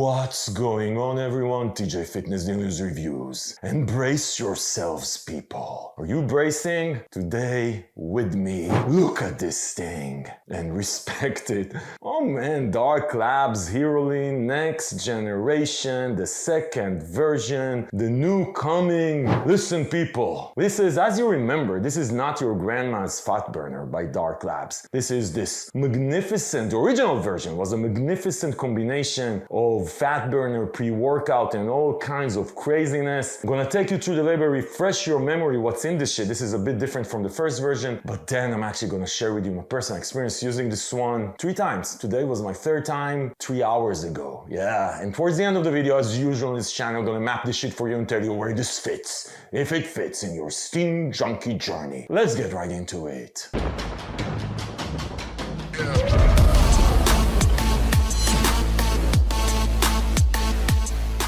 What's going on, everyone? TJ Fitness News Reviews. Embrace yourselves, people. Are you bracing? Today, with me, look at this thing and respect it. Oh man, Dark Labs Herolean next generation, the second version, the new coming. Listen, people, this is, as you remember, this is not your grandma's fat burner by Dark Labs. This is this magnificent, the original version was a magnificent combination of fat burner, pre-workout, and all kinds of craziness. I'm gonna take you through the label, refresh your memory what's in this shit. This is a bit different from the first version, but then I'm actually gonna share with you my personal experience using this one 3 times. Today was my 3rd time, 3 hours ago. Yeah, and towards the end of the video, as usual on this channel, I'm gonna map this shit for you and tell you where this fits, if it fits in your steam junkie journey. Let's get right into it.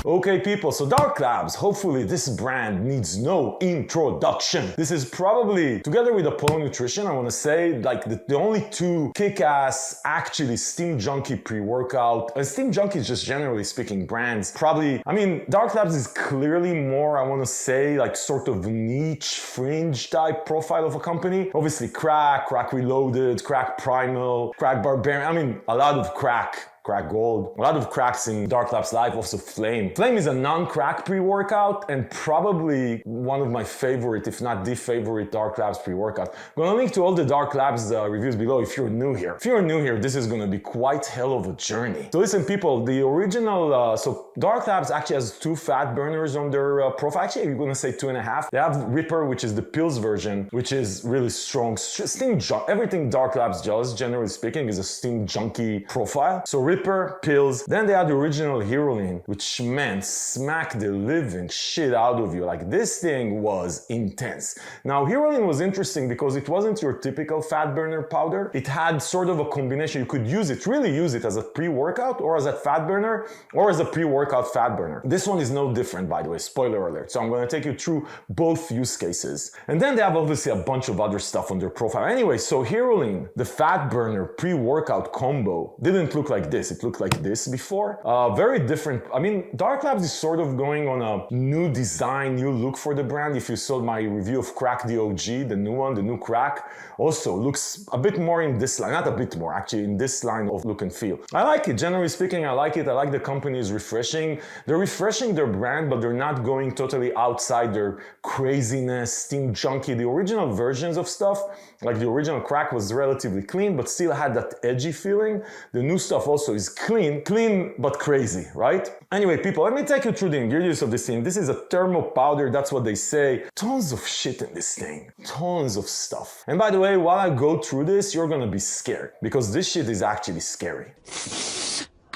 Okay people, so Dark Labs, hopefully this brand needs no introduction. This is probably, together with Apollo Nutrition, I want to say, like the only 2 kick-ass, actually Steam Junkie pre-workout, Steam Junkies just generally speaking brands. Probably, I mean, Dark Labs is clearly more, I want to say, like sort of niche, fringe type profile of a company. Obviously Crack Reloaded, Crack Primal, Crack Barbarian, I mean, a lot of Crack Gold. A lot of cracks in Dark Labs Live, also Flame. Flame is a non-crack pre-workout and probably one of my favorite, if not the favorite Dark Labs pre-workout. I'm gonna link to all the Dark Labs reviews below if you're new here. If you're new here, this is gonna be quite hell of a journey. So listen people, the original, so Dark Labs actually has 2 fat burners on their profile. Actually, you're gonna say 2.5. They have Ripper, which is the pills version, which is really strong. Everything Dark Labs does, generally speaking, is a steam junkie profile. So Ripper, pills, then they had the original Herolean, which meant smack the living shit out of you. Like this thing was intense. Now Herolean was interesting because it wasn't your typical fat burner powder. It had sort of a combination. You could use it, really use it as a pre-workout or as a fat burner or as a pre-workout fat burner. This one is no different, by the way, spoiler alert. So I'm going to take you through both use cases. And then they have obviously a bunch of other stuff on their profile. Anyway, so Herolean, the fat burner pre-workout combo, didn't look like this. It looked like this before. Very different. I mean, Dark Labs is sort of going on a new design, new look for the brand. If you saw my review of Crack the OG, the new one, the new Crack, also looks a bit more in this line, not a bit more, actually in this line of look and feel. I like it, generally speaking, I like it. I like the company is refreshing. They're refreshing their brand, but they're not going totally outside their craziness, steam junkie. The original versions of stuff, like the original Crack was relatively clean, but still had that edgy feeling. The new stuff also is clean but crazy, right? Anyway, people, let me take you through the ingredients of this thing. This is a thermal powder, that's what they say. Tons of shit in this thing, tons of stuff. And by the way, while I go through this, you're gonna be scared because this shit is actually scary.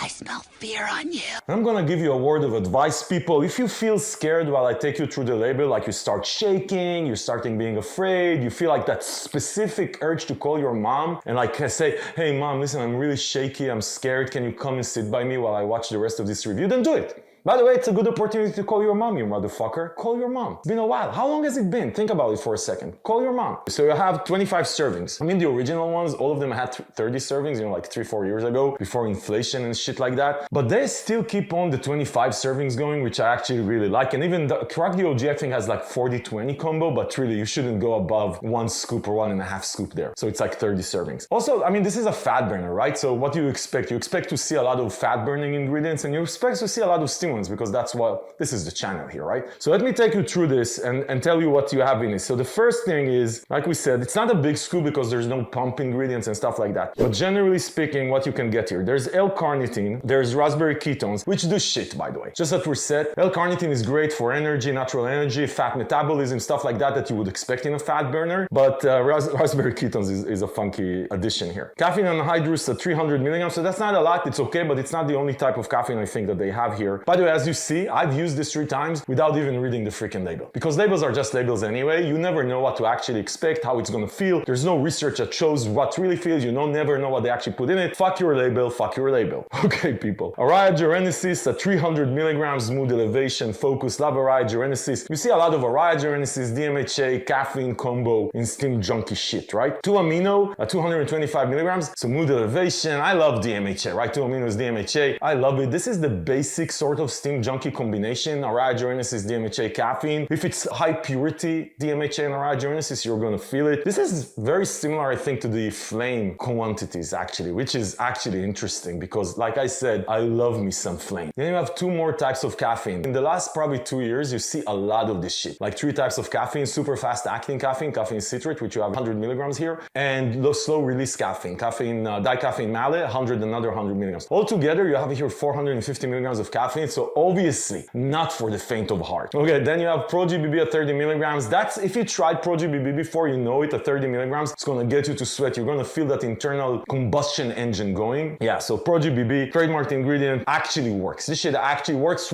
I smell fear on you. I'm gonna give you a word of advice, people. If you feel scared while I take you through the label, like you start shaking, you're starting being afraid, you feel like that specific urge to call your mom and like say, hey mom, listen, I'm really shaky, I'm scared, can you come and sit by me while I watch the rest of this review? Then do it. By the way, it's a good opportunity to call your mom, you motherfucker. Call your mom. It's been a while. How long has it been? Think about it for a second. Call your mom. So you have 25 servings. I mean, the original ones, all of them had 30 servings, you know, like 3-4 years ago, before inflation and shit like that. But they still keep on the 25 servings going, which I actually really like. And even the Crack the OG, I think, has like 40-20 combo, but really, you shouldn't go above 1 scoop or 1.5 scoop there. So it's like 30 servings. Also, I mean, this is a fat burner, right? So what do you expect? You expect to see a lot of fat burning ingredients, and you expect to see a lot of stimulants, because that's what this is, the channel here, right? So let me take you through this and tell you what you have in it. So the first thing is, like we said, it's not a big scoop because there's no pump ingredients and stuff like that. But generally speaking, what you can get here, there's L-carnitine, there's raspberry ketones, which do shit, by the way. Just that we're set. L-carnitine is great for energy, natural energy, fat metabolism, stuff like that that you would expect in a fat burner. But raspberry ketones is a funky addition here. Caffeine anhydrous at 300 milligrams. So that's not a lot. It's okay, but it's not the only type of caffeine I think that they have here. By the way, as you see, I've used this 3 times without even reading the freaking label. Because labels are just labels anyway. You never know what to actually expect, how it's gonna feel. There's no research that shows what really feels. You don't never know what they actually put in it. Fuck your label, fuck your label. Okay, people. Araya Genesis, a 300 milligrams mood elevation focus, love Araya Genesis. You see a lot of Araya Genesis, DMHA, caffeine combo in steam junkie shit, right? 2 amino, 225 milligrams, so mood elevation. I love DMHA, right? 2 amino is DMHA. I love it. This is the basic sort of steam junkie combination. Araya Genesis, DMHA, caffeine. If it's high purity DMHA and Araya Genesis, you're gonna feel it. This is very similar, I think, to the flame quantities actually, which is actually interesting because, like I said, I love me some flame. Then you have 2 more types of caffeine. In the last probably 2 years, you see a lot of this shit. Like 3 types of caffeine: super fast acting caffeine, caffeine citrate, which you have 100 milligrams here, and low slow release caffeine, dicaffeine malate, 100, another 100 milligrams. Altogether, you have here 450 milligrams of caffeine, so obviously not for the faint of heart. Okay, then you have Pro GBB at 30 milligrams. That's, if you tried Pro GBB before, you know it, at 30 milligrams, it's gonna get you to sweat. You're gonna feel that internal combustion engine going. Yeah, so Pro GBB, trademarked ingredient, actually works. This shit actually works.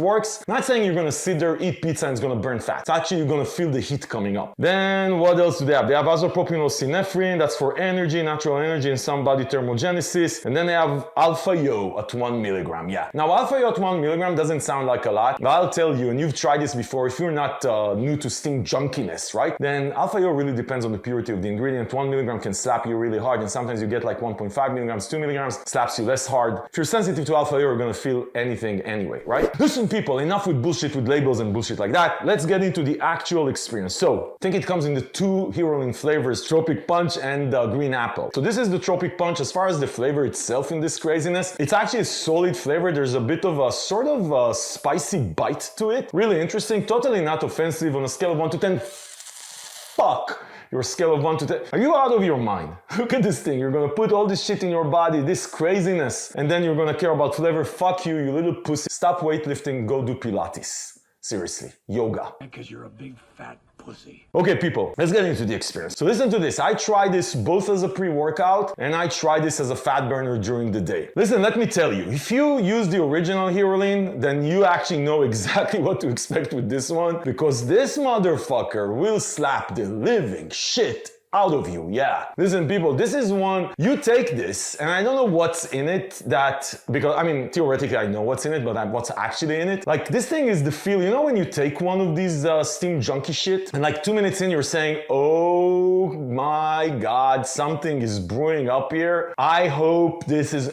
Not saying you're gonna sit there, eat pizza, and it's gonna burn fat. It's actually, you're gonna feel the heat coming up. Then what else do they have? They have isopropanolsinephrine, that's for energy, natural energy, and some body thermogenesis. And then they have Alpha Yo at 1 milligram. Yeah. Now, Alpha Yo at 1 milligram doesn't sound like a lot, but I'll tell you, and you've tried this before, if you're not new to steam junkiness, right? Then Alpha Yo really depends on the purity of the ingredient. 1 milligram can slap you really hard, and sometimes you get like 1.5 milligrams, 2 milligrams, slaps you less hard. If you're sensitive to Alpha Yo, you're gonna feel anything anyway, right? Listen, people, enough with bullshit with labels and bullshit like that. Let's get into the actual experience. So, I think it comes in the 2 HEROLEAN flavors, Tropic Punch and Green Apple. So this is the Tropic Punch. As far as the flavor itself in this craziness, it's actually a solid flavor. There's a bit of a sort of a spicy bite to it. Really interesting, totally not offensive. On a scale of 1 to 10, fuck your scale of 1 to 10. Are you out of your mind? Look at this thing. You're gonna put all this shit in your body, this craziness, and then you're gonna care about flavor. Fuck you, you little pussy. Stop weightlifting, go do Pilates. Seriously, yoga. Because you're a big fat pussy. Okay, people, let's get into the experience. So listen to this. I tried this both as a pre-workout and I tried this as a fat burner during the day. Listen, let me tell you, if you use the original HEROLEAN, then you actually know exactly what to expect with this one, because this motherfucker will slap the living shit out of you. Yeah. Listen, people, this is one, you take this, and I don't know what's in it because, I mean, theoretically I know what's in it, but what's actually in it. Like, this thing is the feel, you know when you take one of these steam junkie shit, and like 2 minutes in you're saying, oh my God, something is brewing up here. I hope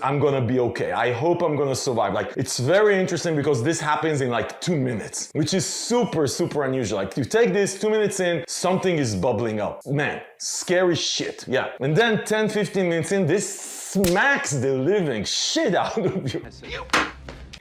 I'm gonna be okay. I hope I'm gonna survive. Like, it's very interesting because this happens in like 2 minutes, which is super, super unusual. Like, you take this, 2 minutes in, something is bubbling up. Man, scary shit, yeah. And then 10-15 minutes in, this smacks the living shit out of you.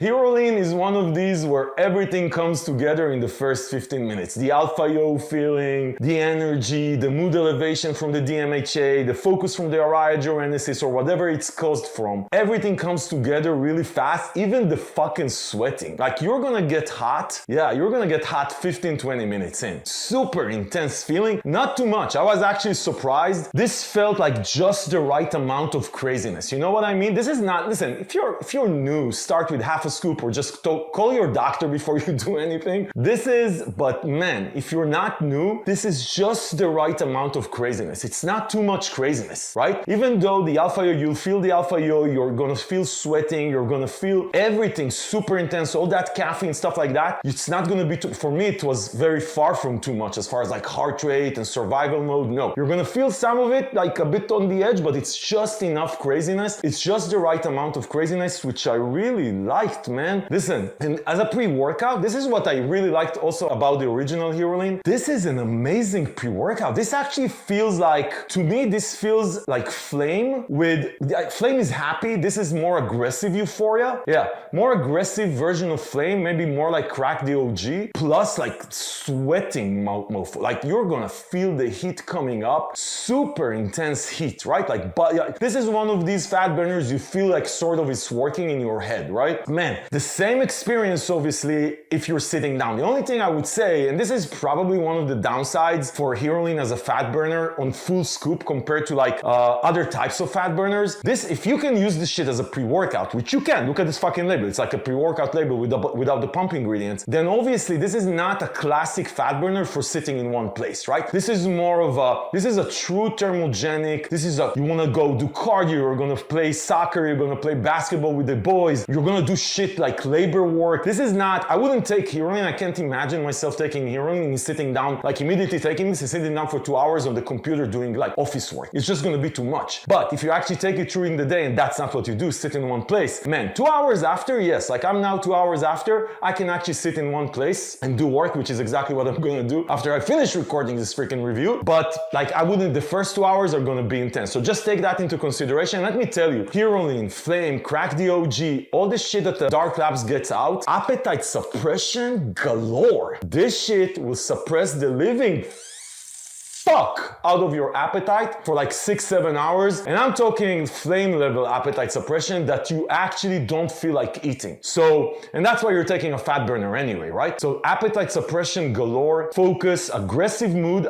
HEROLEAN is one of these where everything comes together in the first 15 minutes. The Alpha Yo feeling, the energy, the mood elevation from the DMHA, the focus from the Araya Genesis or whatever it's caused from. Everything comes together really fast, even the fucking sweating. Like, you're gonna get hot. Yeah, you're gonna get hot 15-20 minutes in. Super intense feeling, not too much. I was actually surprised. This felt like just the right amount of craziness. You know what I mean? This is not, listen, if you're new, start with half a scoop or just call your doctor before you do anything. But man, if you're not new, this is just the right amount of craziness. It's not too much craziness, right? Even though the Alpha Yo, you'll feel the Alpha Yo, you're gonna feel sweating, you're gonna feel everything super intense, all that caffeine, stuff like that. It's not gonna be for me, it was very far from too much as far as like heart rate and survival mode. No, you're gonna feel some of it like a bit on the edge, but it's just enough craziness. It's just the right amount of craziness, which I really liked, man. Listen, and as a pre-workout, this is what I really liked also about the original HEROLEAN. This is an amazing pre-workout. This actually feels like, to me, this feels like Flame with, Flame is happy. This is more aggressive Euphoria. Yeah, more aggressive version of Flame, maybe more like Crack the OG, plus like sweating mofo. Like, you're gonna feel the heat coming up, super intense heat, right? Like, but this is one of these fat burners you feel like sort of it's working in your head, right? Man, man, the same experience obviously if you're sitting down. The only thing I would say, and this is probably one of the downsides for Herolean as a fat burner on full scoop compared to like other types of fat burners, this, if you can use this shit as a pre-workout, which you can, look at this fucking label, it's like a pre-workout label without the pump ingredients, then obviously this is not a classic fat burner for sitting in one place, right? This is more of a, this is a true thermogenic, this is a, you wanna go do cardio, you're gonna play soccer, you're gonna play basketball with the boys, you're gonna do shit like labor work. This is not, I wouldn't take Herolean, I can't imagine myself taking Herolean and sitting down, like immediately taking this and sitting down for 2 hours on the computer doing like office work. It's just gonna be too much. But if you actually take it during the day and that's not what you do, sit in one place, man, 2 hours after, yes, like I'm now 2 hours after, I can actually sit in one place and do work, which is exactly what I'm gonna do after I finish recording this freaking review. But like I wouldn't, the first 2 hours are gonna be intense. So just take that into consideration. Let me tell you, Herolean, Flame, Crack the OG, all this shit that the Dark Labs gets out, appetite suppression galore. This shit will suppress the living fuck out of your appetite for like 6-7 hours, and I'm talking flame level appetite suppression that you actually don't feel like eating. So, and that's why you're taking a fat burner anyway, right? So appetite suppression galore, focus, aggressive mood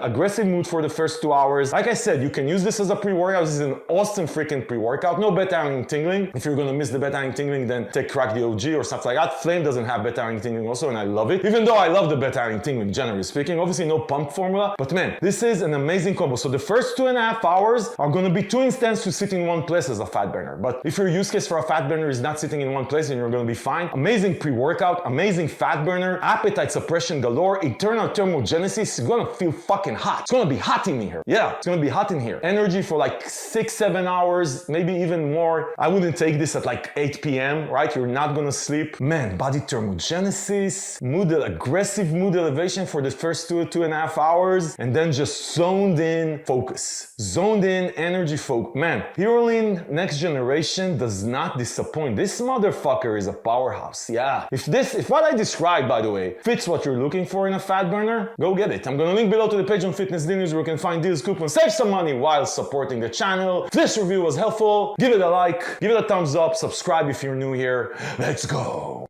for the first 2 hours. Like I said, you can use this as a pre-workout. This is an awesome freaking pre-workout. No beta-alanine tingling. If you're gonna miss the beta-alanine tingling, then take Crack the OG or something like that. Flame doesn't have beta-alanine tingling also, and I love it. Even though I love the beta-alanine tingling, generally speaking. Obviously no pump formula, but man, this is an amazing combo. So the first 2.5 hours are going to be too intense to sit in one place as a fat burner. But if your use case for a fat burner is not sitting in one place, then you're going to be fine. Amazing pre-workout, amazing fat burner, appetite suppression galore, eternal thermogenesis. It's going to feel fucking hot. It's going to be hot in here. Yeah, it's going to be hot in here. Energy for like 6-7 hours, maybe even more. I wouldn't take this at like 8 p.m., right? You're not going to sleep. Man, body thermogenesis, aggressive mood elevation for the first 2.5 hours, and then just zoned in focus. Zoned in energy focus. Man, Herolean next generation does not disappoint. This motherfucker is a powerhouse. Yeah. If what I described, by the way, fits what you're looking for in a fat burner, go get it. I'm gonna link below to the page on Fitness Dinners where you can find deals, coupons, save some money while supporting the channel. If this review was helpful, give it a like, give it a thumbs up, subscribe if you're new here. Let's go.